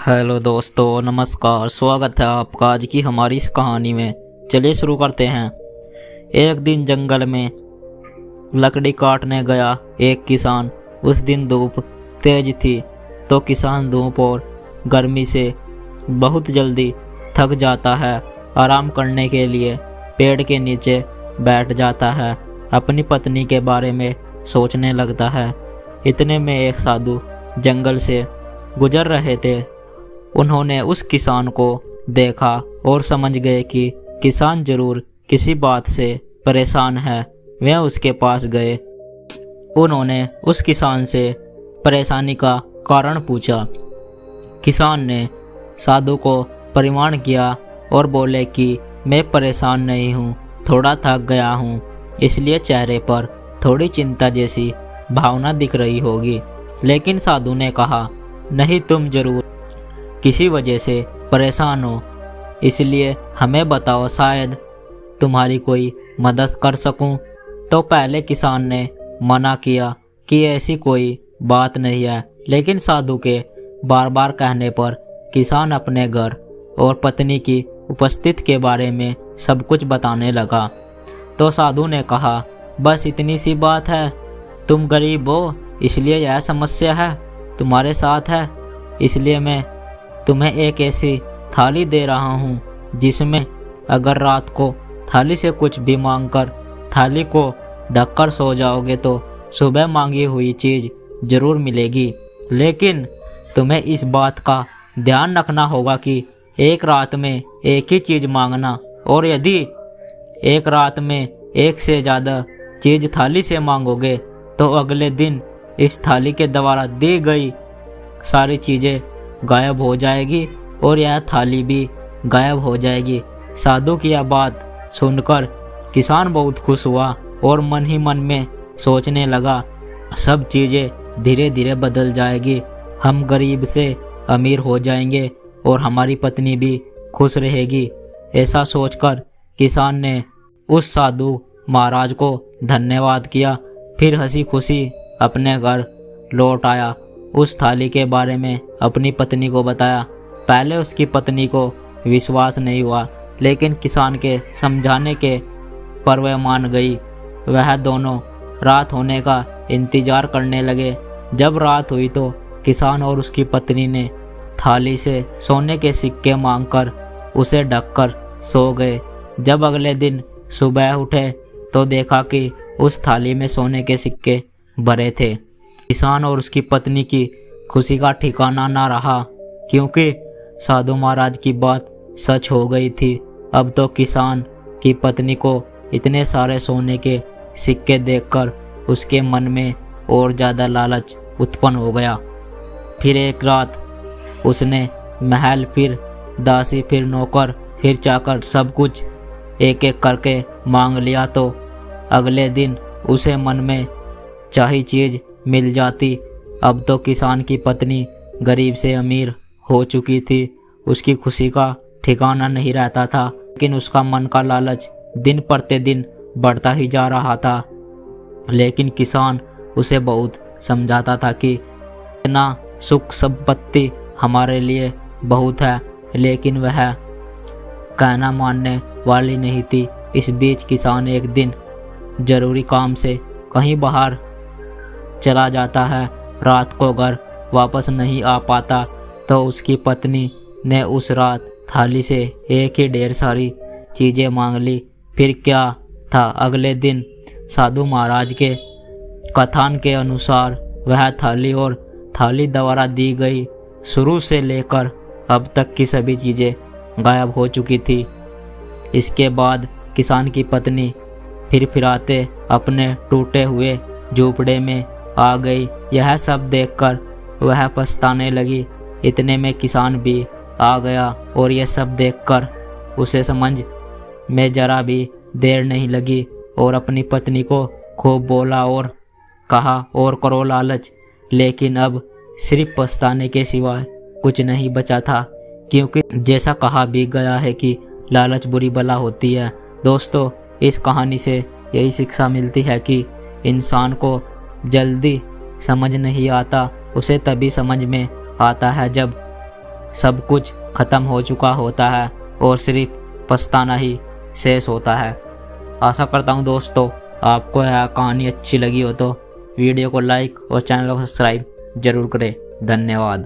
Hello दोस्तों, नमस्कार। स्वागत है आपका आज की हमारी इस कहानी में। चलिए शुरू करते हैं। एक दिन जंगल में लकड़ी काटने गया एक किसान। उस दिन धूप तेज थी तो किसान धूप और गर्मी से बहुत जल्दी थक जाता है। आराम करने के लिए पेड़ के नीचे बैठ जाता है। अपनी पत्नी के बारे में सोचने लगता है। इतने में एक साधु जंगल से गुजर रहे थे। उन्होंने उस किसान को देखा और समझ गए कि किसान जरूर किसी बात से परेशान है। वे उसके पास गए। उन्होंने उस किसान से परेशानी का कारण पूछा। किसान ने साधु को प्रणाम किया और बोले कि मैं परेशान नहीं हूँ, थोड़ा थक गया हूँ, इसलिए चेहरे पर थोड़ी चिंता जैसी भावना दिख रही होगी। लेकिन साधु ने कहा, नहीं, तुम जरूर किसी वजह से परेशान हो, इसलिए हमें बताओ, शायद तुम्हारी कोई मदद कर सकूं। तो पहले किसान ने मना किया कि ऐसी कोई बात नहीं है। लेकिन साधु के बार बार कहने पर किसान अपने घर और पत्नी की उपस्थिति के बारे में सब कुछ बताने लगा। तो साधु ने कहा, बस इतनी सी बात है, तुम गरीब हो इसलिए यह समस्या है तुम्हारे साथ है, इसलिए मैं तुम्हें एक ऐसी थाली दे रहा हूँ जिसमें अगर रात को थाली से कुछ भी मांगकर थाली को ढककर सो जाओगे तो सुबह मांगी हुई चीज़ जरूर मिलेगी। लेकिन तुम्हें इस बात का ध्यान रखना होगा कि एक रात में एक ही चीज़ मांगना, और यदि एक रात में एक से ज़्यादा चीज़ थाली से मांगोगे तो अगले दिन इस थाली के द्वारा दी गई सारी चीज़ें गायब हो जाएगी और यह थाली भी गायब हो जाएगी। साधु की यह बात सुनकर किसान बहुत खुश हुआ और मन ही मन में सोचने लगा, सब चीज़ें धीरे धीरे बदल जाएगी, हम गरीब से अमीर हो जाएंगे और हमारी पत्नी भी खुश रहेगी। ऐसा सोचकर किसान ने उस साधु महाराज को धन्यवाद किया। फिर हंसी खुशी अपने घर लौट आया। उस थाली के बारे में अपनी पत्नी को बताया। पहले उसकी पत्नी को विश्वास नहीं हुआ, लेकिन किसान के समझाने के पर वह मान गई। वह दोनों रात होने का इंतजार करने लगे। जब रात हुई तो किसान और उसकी पत्नी ने थाली से सोने के सिक्के मांगकर उसे ढककर सो गए। जब अगले दिन सुबह उठे तो देखा कि उस थाली में सोने के सिक्के भरे थे। किसान और उसकी पत्नी की खुशी का ठिकाना ना रहा, क्योंकि साधु महाराज की बात सच हो गई थी। अब तो किसान की पत्नी को इतने सारे सोने के सिक्के देखकर उसके मन में और ज़्यादा लालच उत्पन्न हो गया। फिर एक रात उसने महल, फिर दासी, फिर नौकर, फिर चाकर सब कुछ एक एक करके मांग लिया। तो अगले दिन उसे मन में चाही चीज़ मिल जाती। अब तो किसान की पत्नी गरीब से अमीर हो चुकी थी। उसकी खुशी का ठिकाना नहीं रहता था, लेकिन उसका मन का लालच दिन प्रतिदिन बढ़ता ही जा रहा था। लेकिन किसान उसे बहुत समझाता था कि इतना सुख संपत्ति हमारे लिए बहुत है, लेकिन वह कहना मानने वाली नहीं थी। इस बीच किसान एक दिन जरूरी काम से कहीं बाहर चला जाता है। रात को घर वापस नहीं आ पाता तो उसकी पत्नी ने उस रात थाली से एक ही ढेर सारी चीज़ें मांग ली। फिर क्या था, अगले दिन साधु महाराज के कथन के अनुसार वह थाली और थाली द्वारा दी गई शुरू से लेकर अब तक की सभी चीज़ें गायब हो चुकी थी। इसके बाद किसान की पत्नी फिर फिराते अपने टूटे हुए झोपड़े में आ गई। यह सब देखकर वह पछताने लगी। इतने में किसान भी आ गया और यह सब देखकर उसे समझ में जरा भी देर नहीं लगी और अपनी पत्नी को खूब बोला और कहा, और करो लालच। लेकिन अब सिर्फ पछताने के सिवाय कुछ नहीं बचा था, क्योंकि जैसा कहा भी गया है कि लालच बुरी बला होती है। दोस्तों, इस कहानी से यही शिक्षा मिलती है कि इंसान को जल्दी समझ नहीं आता, उसे तभी समझ में आता है जब सब कुछ खत्म हो चुका होता है और सिर्फ पछताना ही शेष होता है। आशा करता हूँ दोस्तों आपको यह कहानी अच्छी लगी हो तो वीडियो को लाइक और चैनल को सब्सक्राइब जरूर करें। धन्यवाद।